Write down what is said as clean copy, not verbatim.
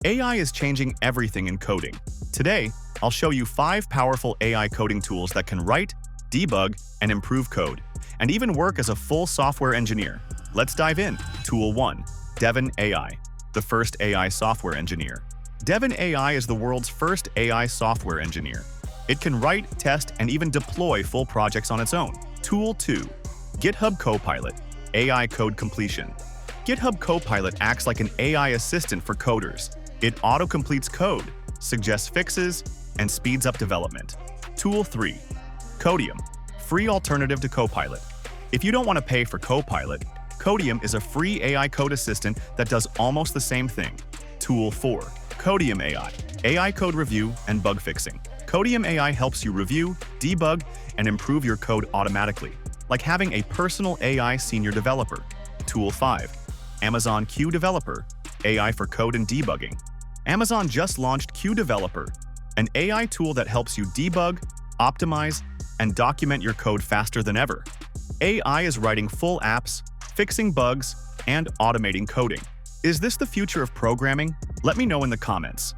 AI is changing everything in coding. Today, I'll show you 5 powerful AI coding tools that can write, debug, and improve code, and even work as a full software engineer. Let's dive in. Tool 1. Devin AI, the first AI software engineer. Devin AI is the world's first AI software engineer. It can write, test, and even deploy full projects on its own. Tool 2. GitHub Copilot, AI code completion. GitHub Copilot acts like an AI assistant for coders. It auto-completes code, suggests fixes, and speeds up development. Tool 3. Codium, free alternative to Copilot. If you don't want to pay for Copilot, Codium is a free AI code assistant that does almost the same thing. Tool 4. CodiumAI, AI code review and bug fixing. CodiumAI helps you review, debug, and improve your code automatically, like having a personal AI senior developer. Tool 5. Amazon Q Developer, AI for code and debugging. Amazon just launched Q Developer, an AI tool that helps you debug, optimize, and document your code faster than ever. AI is writing full apps, fixing bugs, and automating coding. Is this the future of programming? Let me know in the comments.